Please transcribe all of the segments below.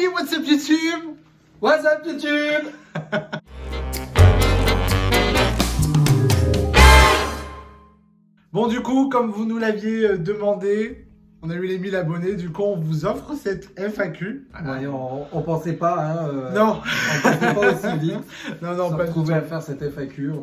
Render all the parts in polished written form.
Hey, what's up YouTube? What's up YouTube? Bon, du coup, comme vous nous l'aviez demandé, on a eu les 1000 abonnés, du coup on vous offre cette FAQ. Ouais, on pensait pas, hein, Non, on pensait pas aussi vite. non, se pas du tout. retrouver à faire cette FAQ,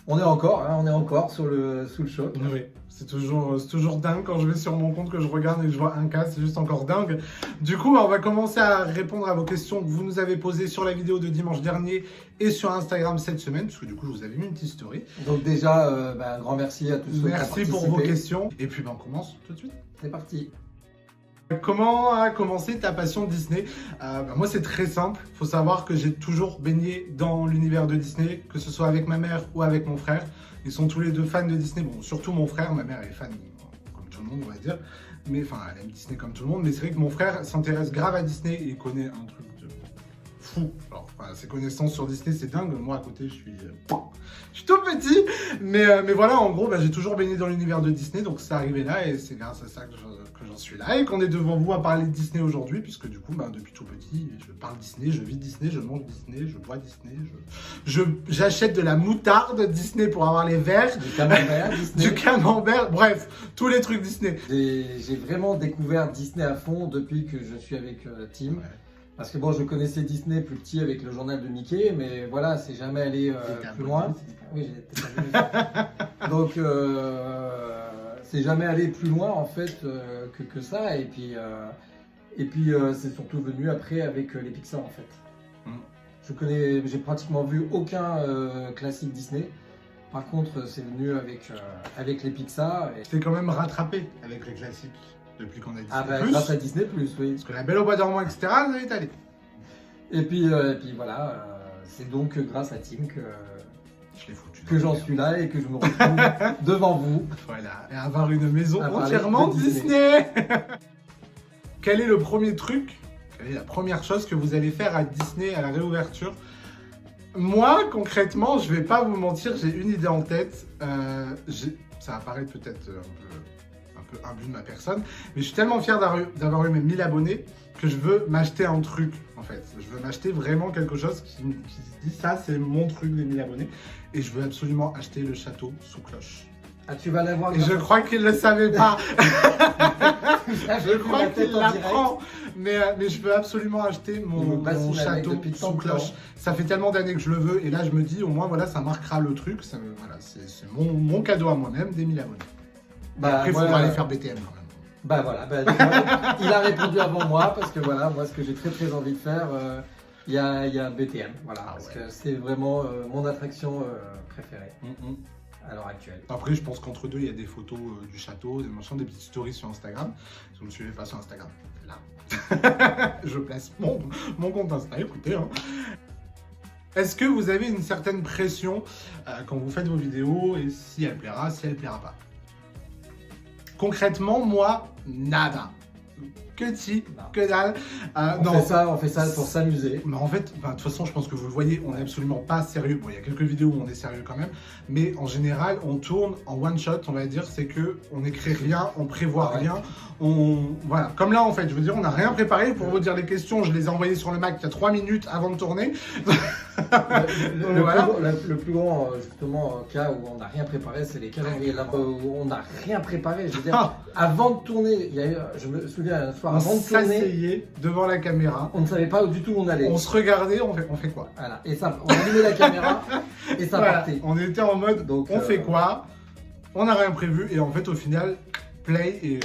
on est encore sous le choc. Oui, c'est toujours dingue quand je vais sur mon compte que je regarde et que je vois un cas, c'est juste encore dingue. Du coup, on va commencer à répondre à vos questions que vous nous avez posées sur la vidéo de dimanche dernier et sur Instagram cette semaine, parce que du coup, je vous avais mis une petite story. Donc déjà, un grand merci à tous ceux qui ont Merci participé. pour vos questions. Et puis, on commence tout de suite. C'est parti. Comment a commencé ta passion Disney? Moi, c'est très simple. Il faut savoir que j'ai toujours baigné dans l'univers de Disney, que ce soit avec ma mère ou avec mon frère. Ils sont tous les deux fans de Disney. Bon, surtout mon frère. Ma mère est fan comme tout le monde, on va dire. Mais enfin, elle aime Disney comme tout le monde. Mais c'est vrai que mon frère s'intéresse grave à Disney et il connaît un truc de fou. Alors, ses connaissances sur Disney, c'est dingue. Moi, à côté, je suis tout petit. Mais voilà, en gros, j'ai toujours baigné dans l'univers de Disney. Donc, c'est arrivé là et c'est grâce à ça que j'en suis là et qu'on est devant vous à parler de Disney aujourd'hui. Puisque du coup, depuis tout petit, je parle Disney, je vis Disney, je mange Disney, je bois Disney. J'achète de la moutarde Disney pour avoir les verres. Du camembert Disney. Du camembert. Bref, tous les trucs Disney. J'ai vraiment découvert Disney à fond depuis que je suis avec Tim. Ouais. Parce que bon, je connaissais Disney plus petit avec le journal de Mickey, mais voilà, c'est jamais allé plus loin. Oui, j'ai donc, c'est jamais allé plus loin en fait que ça. Et puis c'est surtout venu après avec les Pixar en fait. J'ai pratiquement vu aucun classique Disney. Par contre, c'est venu avec les Pixar. Et... t'es quand même rattrapé avec les classiques. Depuis qu'on a Disney+. Grâce à Disney+, oui. Parce que La Belle au Bois dormant, etc., ça est allé. Et puis voilà, c'est donc grâce à Tim que j'en suis là et que je me retrouve devant vous. Voilà, et avoir une maison entièrement Disney. Quel est le premier truc, quelle est la première chose que vous allez faire à Disney à la réouverture? Moi, concrètement, je vais pas vous mentir, j'ai une idée en tête. Ça va paraître peut-être un peu imbu de ma personne, mais je suis tellement fier d'avoir eu mes 1000 abonnés que je veux m'acheter un truc en fait. Je veux m'acheter vraiment quelque chose qui se dit ça c'est mon truc des 1000 abonnés et je veux absolument acheter le château sous cloche. Ah, tu vas l'avoir. Et je crois qu'il ne le savait pas. Je crois qu'il l'apprend. Mais je veux absolument acheter mon château sous cloche. Ça fait tellement d'années que je le veux et là je me dis au moins voilà ça marquera le truc. Voilà, c'est mon cadeau à moi-même des 1000 abonnés. Après il faudra aller faire BTM quand même. Il a répondu avant moi parce que voilà, moi ce que j'ai très envie de faire, il y a BTM, voilà, parce que c'est vraiment mon attraction préférée à l'heure actuelle. Après je pense qu'entre deux il y a des photos du château, des machins, des petites stories sur Instagram. Si vous ne me suivez pas sur Instagram, là, je place mon compte Insta, écoutez. Est-ce que vous avez une certaine pression quand vous faites vos vidéos et si elle plaira, si elle plaira pas? Concrètement, moi, nada. Que dalle. On fait ça pour s'amuser. Mais en fait, de toute façon, je pense que vous le voyez, on n'est absolument pas sérieux. Bon, il y a quelques vidéos où on est sérieux quand même. Mais en général, on tourne en one shot, on va dire. C'est que on n'écrit rien, on prévoit rien. Voilà. Comme là, en fait, je veux dire, on n'a rien préparé. Pour vous dire les questions, je les ai envoyées sur le Mac il y a 3 minutes avant de tourner. Le plus grand justement cas où on n'a rien préparé, c'est les calendriers où on n'a rien préparé. Je veux dire, avant de tourner, je me souviens un soir avant de tourner, s'asseyait devant la caméra. On ne savait pas du tout où on allait. On se regardait, on fait quoi? Voilà. Et ça, on allumait la caméra et ça partait. On était en mode, donc, on fait quoi? On n'a rien prévu et en fait au final, play et...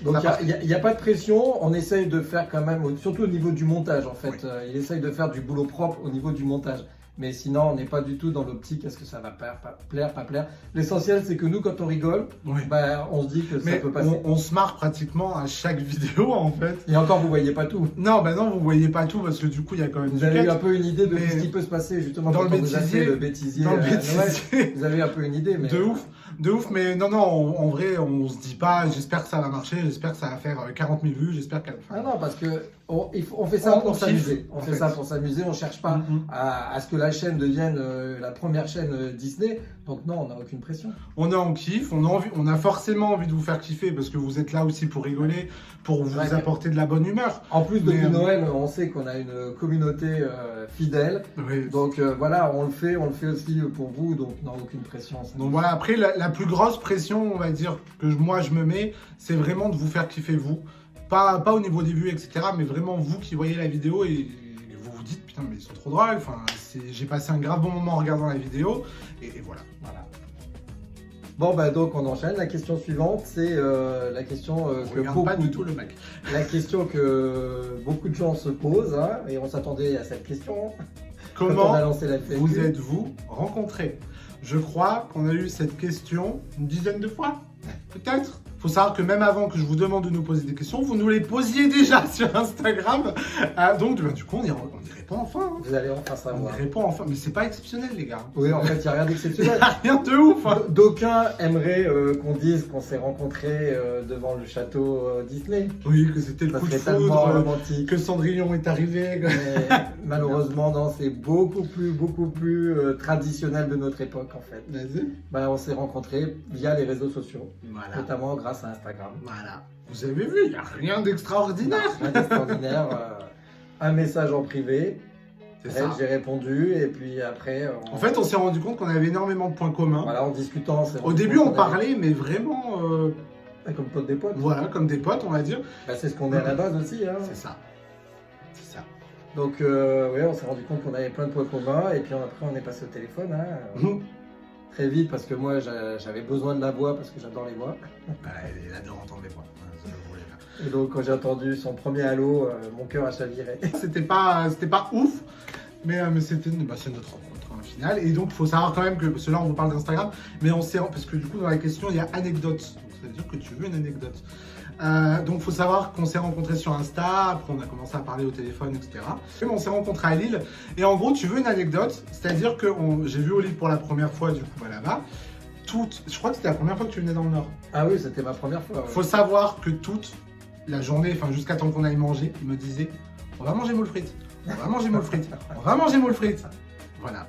Donc il n'y a pas de pression, on essaye de faire quand même, surtout au niveau du montage en fait, il essaye de faire du boulot propre au niveau du montage. Mais sinon on n'est pas du tout dans l'optique, est-ce que ça va plaire, pas plaire. L'essentiel c'est que nous quand on rigole, on se dit que ça peut passer. On se marre pratiquement à chaque vidéo en fait. Et encore vous voyez pas tout. Non, non vous voyez pas tout parce que du coup il y a quand même Vous avez eu un peu une idée de ce qui peut se passer justement dans quand le vous avez le bêtisier. Dans le bêtisier. Vous avez un peu une idée. Mais... De ouf. De ouf, mais non, en vrai, on se dit pas, j'espère que ça va marcher, j'espère que ça va faire 40 000 vues, j'espère qu'elle... Ah non, parce que on fait ça pour s'amuser. On fait ça pour s'amuser, on cherche pas à ce que la chaîne devienne la première chaîne Disney. Donc non, on n'a aucune pression. On est en kiff, on a forcément envie de vous faire kiffer parce que vous êtes là aussi pour rigoler, pour vous apporter de la bonne humeur. En plus, depuis Noël, on sait qu'on a une communauté fidèle. Oui. Donc voilà, on le fait aussi pour vous, donc non, aucune pression. Donc voilà, après, la plus grosse pression, on va dire, que moi je me mets, c'est vraiment de vous faire kiffer vous. Pas au niveau des vues, etc., mais vraiment vous qui voyez la vidéo et vous vous dites, putain, mais ils sont trop drôles, enfin, j'ai passé un grave bon moment en regardant la vidéo, et voilà. Bon, bah donc on enchaîne. La question suivante, c'est la question La question que beaucoup de gens se posent, hein, et on s'attendait à cette question. Comment vous êtes-vous rencontrés? Je crois qu'on a eu cette question une dizaine de fois, peut-être. Il faut savoir que même avant que je vous demande de nous poser des questions, vous nous les posiez déjà sur Instagram. Donc, du coup, on y répond enfin. Vous allez enfin savoir. On y répond enfin. Mais c'est pas exceptionnel, les gars. Oui, en fait, il n'y a rien d'exceptionnel. Il n'y a rien de ouf. Hein. D'aucuns aimeraient qu'on dise qu'on s'est rencontrés devant le château Disney. Oui, que c'était le coup de foudre, romantique. Que Cendrillon est arrivé. Mais malheureusement, non, c'est beaucoup plus traditionnel de notre époque, en fait. Vas-y. Bah, on s'est rencontrés via les réseaux sociaux, notamment grâce à Instagram. Voilà. Vous avez vu, il n'y a rien d'extraordinaire. Rien d'extraordinaire. Un message en privé. J'ai répondu et puis après... En fait, on s'est rendu compte qu'on avait énormément de points communs. Voilà, en discutant... Au début, on parlait, mais vraiment... Comme potes des potes. Voilà, comme des potes, on va dire. Bah, c'est ce qu'on est à la base aussi. Hein. C'est ça. C'est ça. Donc, ouais, on s'est rendu compte qu'on avait plein de points communs et puis après, on est passé au téléphone. Hein. Très vite, parce que moi, j'avais besoin de la voix parce que j'adore les voix. Bah, il adore entendre les voix. Et donc, quand j'ai entendu son premier halo, mon cœur a chaviré. C'était pas ouf, mais c'était notre rencontre en finale. Et donc, il faut savoir quand même que, parce que là, on vous parle d'Instagram, mais on s'est... Parce que du coup, dans la question, il y a anecdote. Donc, ça veut dire que tu veux une anecdote. Donc, il faut savoir qu'on s'est rencontrés sur Insta, après, on a commencé à parler au téléphone, etc. Et on s'est rencontrés à Lille. Et en gros, tu veux une anecdote, c'est-à-dire que j'ai vu Olive pour la première fois, du coup, là-bas. Je crois que c'était la première fois que tu venais dans le Nord. Ah oui, c'était ma première fois. Ouais. Faut savoir que la journée, enfin jusqu'à temps qu'on aille manger, il me disait on va manger moule frites, on va manger moule frites, on va manger moule frites. Voilà,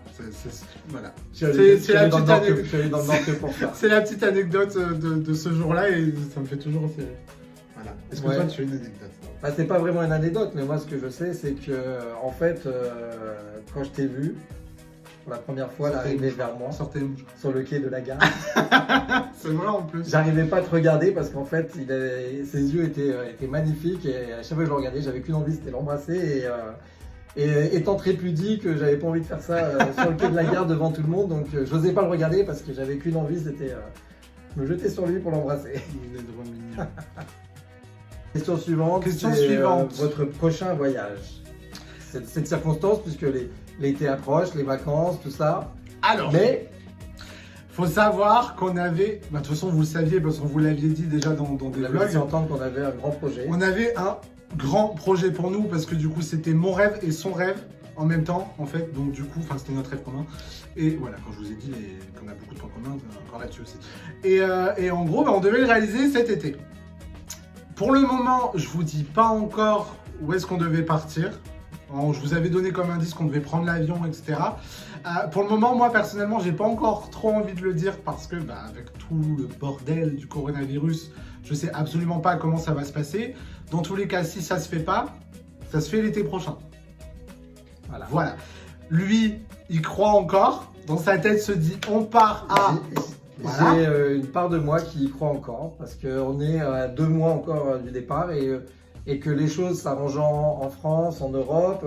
voilà. C'est la petite anecdote. C'est la petite anecdote de ce jour-là et ça me fait toujours aussi. Voilà. Est-ce que toi tu as une anecdote? Bah, c'est pas vraiment une anecdote, mais moi ce que je sais, c'est que en fait, quand je t'ai vu pour la première fois, l'arrivée vers moi sur le quai de la gare. C'est vrai en plus. J'arrivais pas à te regarder parce qu'en fait, ses yeux étaient magnifiques et à chaque fois que je le regardais, j'avais qu'une envie, c'était l'embrasser. Et étant très pudique, j'avais pas envie de faire ça sur le quai de la gare devant tout le monde, donc j'osais pas le regarder parce que j'avais qu'une envie, c'était me jeter sur lui pour l'embrasser. Il est trop mignon. Question suivante. Votre prochain voyage. Cette circonstance, puisque l'été approche, les vacances, tout ça. Alors. Faut savoir qu'on avait, de toute façon vous le saviez parce qu'on vous l'aviez dit déjà dans des vlogs. Vous entendre qu'on avait un grand projet. On avait un grand projet pour nous parce que du coup c'était mon rêve et son rêve en même temps en fait. Donc du coup, c'était notre rêve commun. Et voilà, quand je vous ai dit qu'on a beaucoup de points communs, encore là-dessus aussi. Et en gros, on devait le réaliser cet été. Pour le moment, je vous dis pas encore où est-ce qu'on devait partir. Je vous avais donné comme indice qu'on devait prendre l'avion, etc. Pour le moment, moi personnellement, j'ai pas encore trop envie de le dire parce que avec tout le bordel du coronavirus, je sais absolument pas comment ça va se passer. Dans tous les cas, si ça se fait pas, ça se fait l'été prochain. Voilà. Lui, il croit encore. Dans sa tête, se dit, on part à... J'ai une part de moi qui y croit encore parce qu'on est à 2 mois encore du départ et que les choses s'arrangeant en France, en Europe,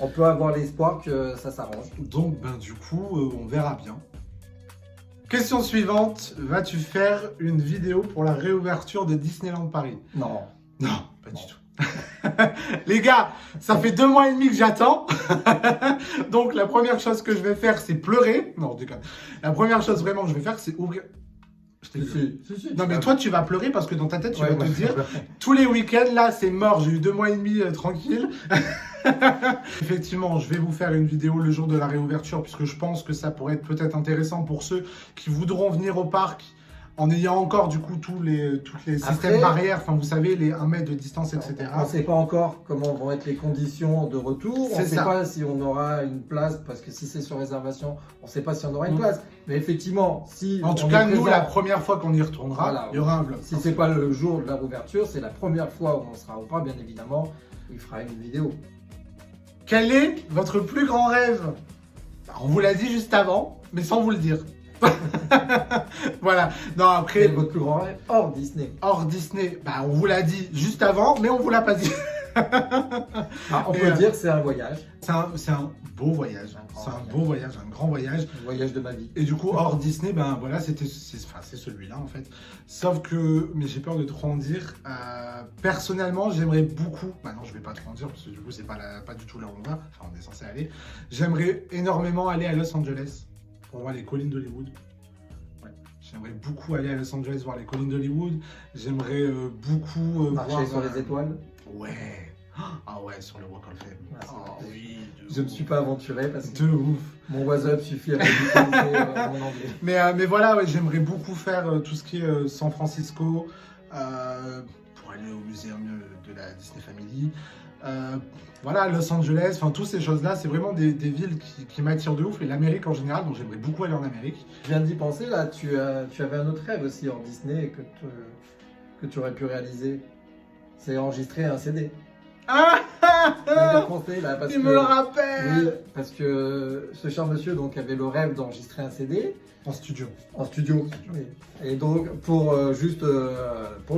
on peut avoir l'espoir que ça s'arrange. Donc, du coup, on verra bien. Question suivante, vas-tu faire une vidéo pour la réouverture de Disneyland Paris? Non. Non, pas du tout. Les gars, ça fait 2 mois et demi que j'attends. Donc, la première chose que je vais faire, c'est pleurer. Non, je déconne. La première chose vraiment que je vais faire, c'est ouvrir... Je t'ai cru. Si, non, mais toi, tu vas pleurer parce que dans ta tête, tu vas te dire, ouais. tous les week-ends, là, c'est mort. J'ai eu 2 mois et demi tranquille. Effectivement, je vais vous faire une vidéo le jour de la réouverture puisque je pense que ça pourrait être peut-être intéressant pour ceux qui voudront venir au parc en ayant encore du coup tous les systèmes barrières, enfin vous savez, les 1 mètre de distance, etc. On ne sait pas encore comment vont être les conditions de retour, on ne sait pas si on aura une place, parce que si c'est sur réservation, on ne sait pas si on aura une place. Mais effectivement, si... En tout cas, nous, la première fois qu'on y retournera, voilà, il y aura un vlog. Si ce n'est pas le jour de la réouverture, c'est la première fois où on sera au parc, bien évidemment, il fera une vidéo. Quel est votre plus grand rêve? On vous l'a dit juste avant, mais sans vous le dire. Voilà. Non, après. Quel est votre plus grand rêve hors Disney? Hors Disney, bah, on vous l'a dit juste avant, mais on vous l'a pas dit. On peut dire que c'est un voyage. C'est un beau voyage. C'est un beau voyage, un grand voyage. Le voyage de ma vie. Et du coup, hors Disney, ben voilà, c'est celui-là en fait. Sauf que, mais j'ai peur de trop en dire. Personnellement, j'aimerais beaucoup. Bah non, je vais pas trop en dire parce que du coup, c'est pas du tout là où on va. Enfin, on est censé aller. J'aimerais énormément aller à Los Angeles pour voir les collines d'Hollywood. Ouais. J'aimerais beaucoup aller à Los Angeles voir les collines d'Hollywood. J'aimerais beaucoup marcher voir sur les étoiles. Ouais. Ah ouais, sur le Walk of Fame. Ah, oui. Je ne suis pas aventuré parce que de ouf. Mon WhatsApp suffit à me mon anglais. Mais voilà, ouais, j'aimerais beaucoup faire tout ce qui est San Francisco pour aller au muséum de la Disney Family. Voilà, Los Angeles, enfin toutes ces choses-là, c'est vraiment des villes qui m'attirent de ouf, et l'Amérique en général, donc j'aimerais beaucoup aller en Amérique. Je viens d'y penser, là, tu avais un autre rêve aussi hors Disney que tu aurais pu réaliser. C'est enregistrer un CD. Ah, pensé, là, parce tu me le rappelles. Oui, parce que ce cher monsieur donc, avait le rêve d'enregistrer un CD. En studio. En studio, oui. Et donc, pour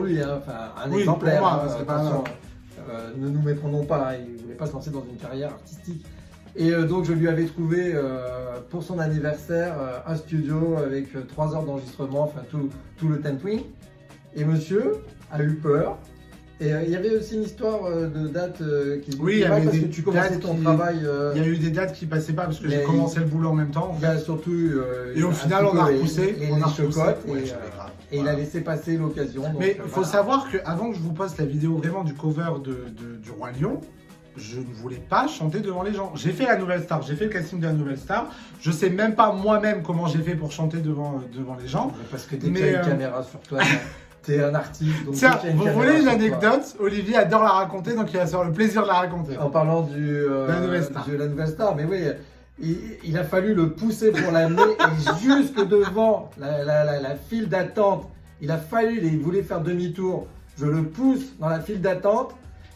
lui, hein, un exemplaire. Pour moi, c'est pas ne nous méprenons pas, il ne voulait pas se lancer dans une carrière artistique. Et donc je lui avais trouvé pour son anniversaire un studio avec 3 heures d'enregistrement, enfin tout le Tentwing. Et monsieur a eu peur. Et il y avait aussi une histoire de date qui se oui, parce que tu commençais ton travail. Il y a eu des dates qui passaient pas parce que j'ai commencé le boulot en même temps. Il y a surtout. Et au final, on a repoussé. On a chocotte. Et voilà. il a laissé passer l'occasion. Mais il faut savoir qu'avant que je vous poste la vidéo vraiment du cover du Roi Lion, je ne voulais pas chanter devant les gens. J'ai fait la Nouvelle Star, j'ai fait le casting de la Nouvelle Star. Je sais même pas moi-même comment j'ai fait pour chanter devant les gens. Parce que dès qu'il y a une caméra sur toi, t'es un artiste. Donc tiens, vous voulez une anecdote? Olivier adore la raconter, donc il va se faire le plaisir de la raconter. En parlant de la Nouvelle Star, mais oui. Il a fallu le pousser pour l'amener et jusque devant la file d'attente. Il a fallu, il voulait faire demi-tour. Je le pousse dans la file d'attente.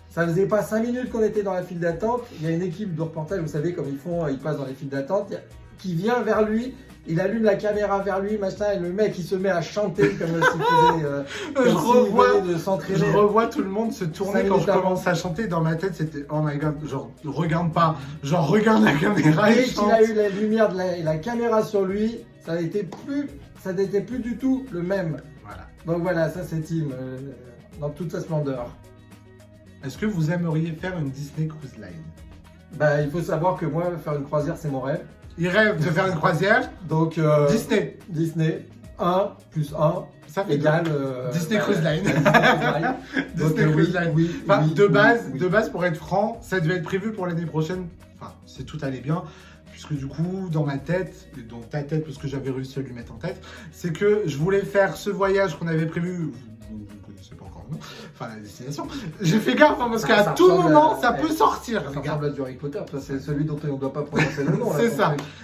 Ça faisait pas 5 minutes qu'on était dans la file d'attente. Il y a une équipe de reportage, vous savez, comme ils font, ils passent dans les files d'attente, qui vient vers lui. Il allume la caméra vers lui, machin, et le mec il se met à chanter comme s'il venait de s'entraîner. Je revois tout le monde se tourner quand je commence à chanter. Dans ma tête, c'était oh my god, genre regarde pas, genre regarde la caméra. Dès qu'il a eu la lumière de la caméra sur lui, ça n'était plus du tout le même. Voilà. Donc voilà, ça c'est Tim, dans toute sa splendeur. Est-ce que vous aimeriez faire une Disney Cruise Line? Bah, il faut savoir que moi, faire une croisière, c'est mon rêve. Il rêve de faire une croisière. Donc, Disney, 1 plus 1 ça fait égale Disney Cruise Line. Disney Cruise Line. Oui, enfin, de base, pour être franc, ça devait être prévu pour l'année prochaine. Enfin, si tout allait bien. Puisque du coup, dans ma tête, et dans ta tête, parce que j'avais réussi à lui mettre en tête, c'est que je voulais faire ce voyage qu'on avait prévu. Vous ne connaissez pas encore, non? Enfin, la destination. J'ai fait gaffe, hein, parce qu'à tout moment, ça peut sortir. Ça ressemble à du Harry Potter, c'est celui dont on ne doit pas prononcer le nom.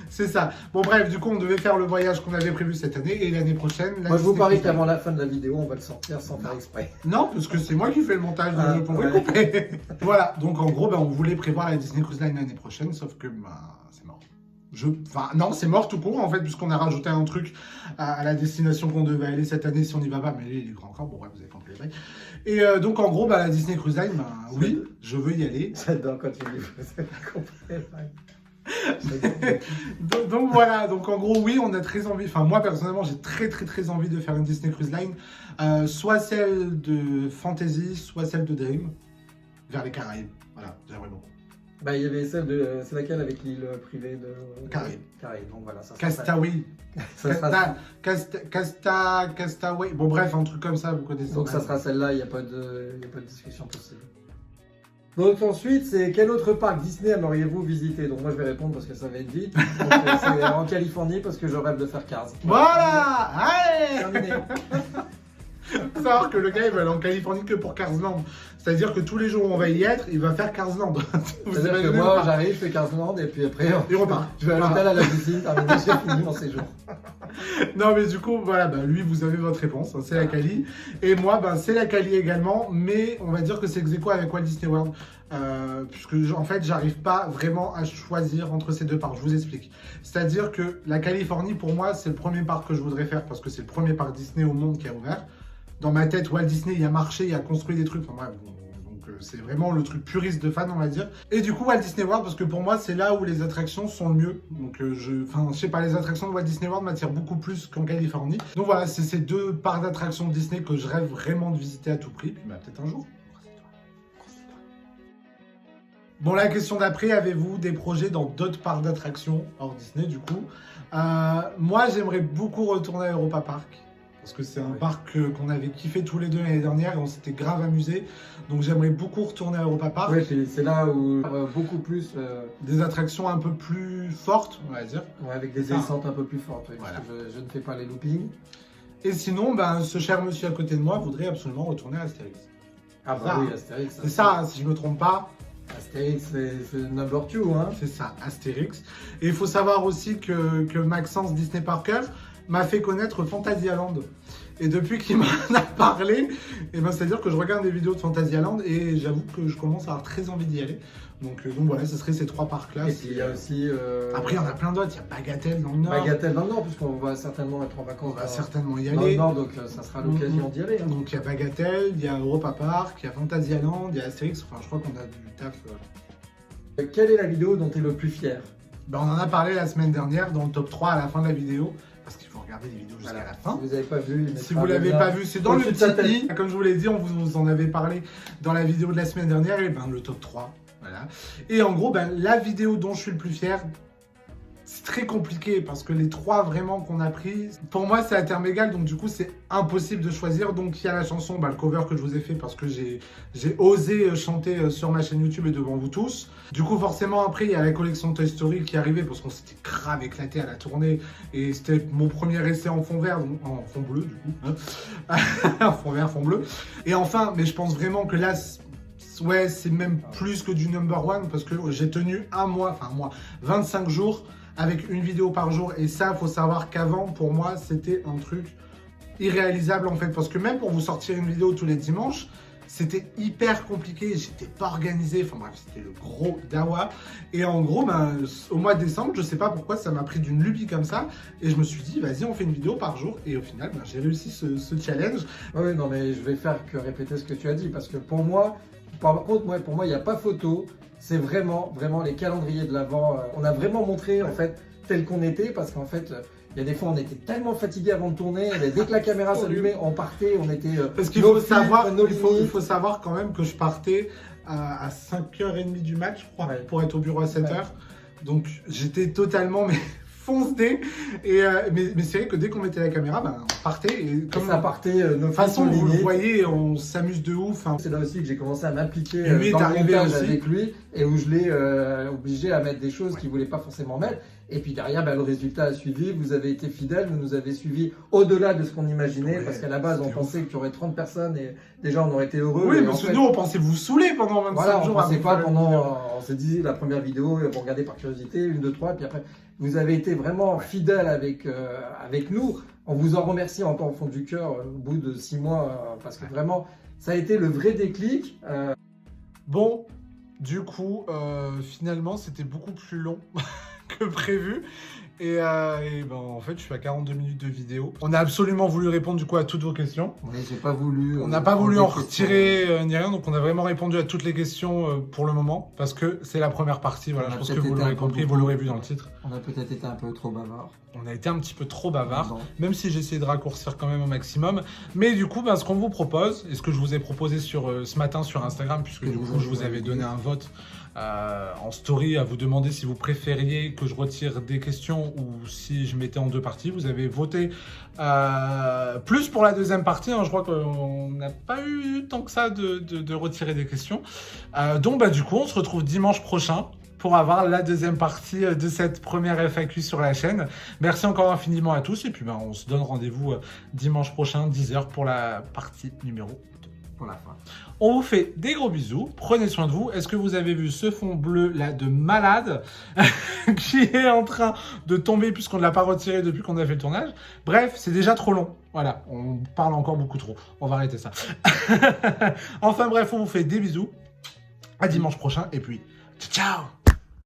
C'est ça. Bon, bref, du coup, on devait faire le voyage qu'on avait prévu cette année, et l'année prochaine... Moi, je vous parie qu'avant la fin de la vidéo, on va le sortir sans faire exprès. Non, parce que c'est moi qui fais le montage, donc je pourrais couper. Voilà, donc en gros, on voulait prévoir la Disney Cruise Line l'année prochaine, sauf que c'est mort. Enfin, non, c'est mort tout court, en fait, puisqu'on a rajouté un truc à la destination qu'on devait aller cette année si on n'y va pas, mais il est grand encore, bon, bref, vous avez compris les bails. Et donc, en gros, la Disney Cruise Line, oui, je veux y aller. J'adore quand tu dis, vous avez compris. donc voilà, donc en gros, oui, on a très envie, enfin, moi, personnellement, j'ai très envie de faire une Disney Cruise Line, soit celle de Fantasy, soit celle de Dream, vers les Caraïbes. Voilà, j'aimerais beaucoup. Bah, il y avait celle de. C'est laquelle avec l'île privée de. Caraïbes. Caraïbes, donc voilà. Ça Castaway. Castaway. Bon, bref, un truc comme ça, vous connaissez. Donc, ça sera celle-là, il n'y a pas de discussion possible. Donc, ensuite, c'est quel autre parc Disney aimeriez-vous visiter? Donc, moi, je vais répondre parce que ça va être vite. Donc, c'est en Californie parce que je rêve de faire Cars. Voilà! Allez! Terminé. Faut savoir que le gars il va aller en Californie que pour Carsland. C'est-à-dire que tous les jours où on va y être, il va faire Carsland. C'est-à-dire que moi j'arrive, je fais Carsland et puis après il repart. Je vais à l'hôtel, à la piscine, terminé, j'ai fini mon séjour. Non mais du coup voilà, bah, lui vous avez votre réponse, hein, c'est la Cali. Et moi bah, c'est la Cali également, mais on va dire que c'est ex-aequo avec Walt Disney World. Puisque en fait j'arrive pas vraiment à choisir entre ces deux parcs, je vous explique. C'est-à-dire que la Californie pour moi c'est le premier parc que je voudrais faire parce que c'est le premier parc Disney au monde qui a ouvert. Dans ma tête, Walt Disney, il a marché, il a construit des trucs. Enfin, bref, donc c'est vraiment le truc puriste de fan, on va dire. Et du coup, Walt Disney World, parce que pour moi, c'est là où les attractions sont le mieux. Donc, je sais pas, les attractions de Walt Disney World m'attirent beaucoup plus qu'en Californie. Donc voilà, c'est ces deux parcs d'attractions de Disney que je rêve vraiment de visiter à tout prix. Puis bah, peut-être un jour. Bon, la question d'après, avez-vous des projets dans d'autres parcs d'attractions hors Disney, du coup? Moi, j'aimerais beaucoup retourner à Europa Park. Parce que c'est un parc qu'on avait kiffé tous les deux l'année dernière et on s'était grave amusé. Donc j'aimerais beaucoup retourner à Europa Park. Oui, c'est là où beaucoup plus... Des attractions un peu plus fortes, on va dire. Ouais, avec des descentes un peu plus fortes, oui, voilà. Parce que je ne fais pas les loopings. Et sinon, ben, ce cher monsieur à côté de moi voudrait absolument retourner à Astérix. Ah bah oui, Astérix. C'est ça, hein, si je ne me trompe pas. Astérix, c'est number 2, hein. C'est ça, Astérix. Et il faut savoir aussi que Maxence Disney Parker m'a fait connaître Fantasyland. Et depuis qu'il m'en a parlé, c'est-à-dire que je regarde des vidéos de Fantasyland et j'avoue que je commence à avoir très envie d'y aller. Donc voilà, ce serait ces trois parcs-là. Et puis il y a aussi... Après, il y en a plein d'autres. Il y a Bagatelle dans le Nord. Bagatelle dans le Nord, puisqu'on va certainement être en vacances. On va certainement y dans aller. le Nord, donc ça sera l'occasion d'y aller. Hein. Donc il y a Bagatelle, il y a Europa Park, il y a Fantasyland, il y a Astérix. Enfin, je crois qu'on a du taf. Quelle est la vidéo dont tu es le plus fier? Ben, on en a parlé la semaine dernière dans le top 3 à la fin de la vidéo. Parce qu'il faut regarder les vidéos jusqu'à la fin. Si vous n'avez pas vu, si vous l'avez pas vu, c'est dans le petit i. Comme je vous l'ai dit, on vous en avait parlé dans la vidéo de la semaine dernière. Et ben le top 3. Voilà. Et en gros, ben, la vidéo dont je suis le plus fier, c'est très compliqué parce que les trois vraiment qu'on a pris, pour moi c'est à terme égal, donc du coup c'est impossible de choisir. Donc il y a la chanson, bah, le cover que je vous ai fait parce que j'ai osé chanter sur ma chaîne YouTube et devant vous tous. Du coup forcément après il y a la collection Toy Story qui est arrivée parce qu'on s'était grave éclaté à la tournée et c'était mon premier essai en fond vert, donc en fond bleu du coup, hein. Fond vert, fond bleu. Et enfin, mais je pense vraiment que là, ouais, c'est même plus que du number one parce que j'ai tenu un mois, 25 jours avec une vidéo par jour. Et ça, il faut savoir qu'avant, pour moi, c'était un truc irréalisable en fait. Parce que même pour vous sortir une vidéo tous les dimanches, c'était hyper compliqué. J'étais pas organisé. Enfin bref, c'était le gros dawa. Et en gros, ben, au mois de décembre, je sais pas pourquoi, ça m'a pris d'une lubie comme ça. Et je me suis dit, vas-y, on fait une vidéo par jour. Et au final, ben, j'ai réussi ce challenge. Oui, non, mais je vais faire que répéter ce que tu as dit. Parce que pour moi, par contre, pour moi, il n'y a pas photo. C'est vraiment les calendriers de l'Avent. On a vraiment montré, en fait, tel qu'on était, parce qu'en fait, il y a des fois, on était tellement fatigués avant de tourner, dès que la caméra s'allumait, on partait, on était... Parce qu'il faut savoir, il faut savoir quand même que je partais à 5h30 du match, je crois, pour être au bureau à 7h. Donc, j'étais totalement... foncé mais c'est vrai que dès qu'on mettait la caméra, ben, on partait et comme ça partait de toute façon vous le voyez, on s'amuse de ouf, hein. C'est là aussi que j'ai commencé à m'impliquer dans le montage avec lui et où je l'ai obligé à mettre des choses qu'il voulait pas forcément mettre. Et puis derrière, ben, le résultat a suivi, vous avez été fidèles, vous nous avez suivis au-delà de ce qu'on imaginait, parce qu'à la base on pensait qu'il y aurait 30 personnes et déjà on aurait été heureux. Oui, parce que nous on pensait vous saouler pendant 25 jours. On pensait pas on s'est dit la première vidéo, vous regardez par curiosité, 1, 2, 3, puis après vous avez été vraiment fidèles avec nous. On vous en remercie encore au fond du cœur au bout de 6 mois, parce que vraiment ça a été le vrai déclic. Bon, du coup, finalement c'était beaucoup plus long que prévu. Et ben, en fait, je suis à 42 minutes de vidéo. On a absolument voulu répondre du coup à toutes vos questions. Mais j'ai pas voulu. On n'a pas voulu en retirer ni rien, donc on a vraiment répondu à toutes les questions pour le moment, parce que c'est la première partie. Voilà, je pense que vous l'aurez compris, vous l'aurez vu dans le titre. On a peut-être été un peu trop bavard. On a été un petit peu trop bavard, Non. même si j'ai essayé de raccourcir quand même au maximum. Mais du coup, ce qu'on vous propose, et ce que je vous ai proposé ce matin sur Instagram, puisque du coup, je vous avais donné un vote en story à vous demander si vous préfériez que je retire des questions ou si je mettais en 2 parties. Vous avez voté plus pour la deuxième partie. Hein. Je crois qu'on n'a pas eu tant que ça de retirer des questions. Donc, du coup, on se retrouve dimanche prochain pour avoir la deuxième partie de cette première FAQ sur la chaîne. Merci encore infiniment à tous et puis on se donne rendez-vous dimanche prochain 10 h pour la partie numéro 2. Pour la fin. On vous fait des gros bisous, prenez soin de vous. Est-ce que vous avez vu ce fond bleu là de malade qui est en train de tomber puisqu'on ne l'a pas retiré depuis qu'on a fait le tournage? Bref, c'est déjà trop long. Voilà, on parle encore beaucoup trop. On va arrêter ça. Enfin bref, on vous fait des bisous. À dimanche prochain et puis ciao.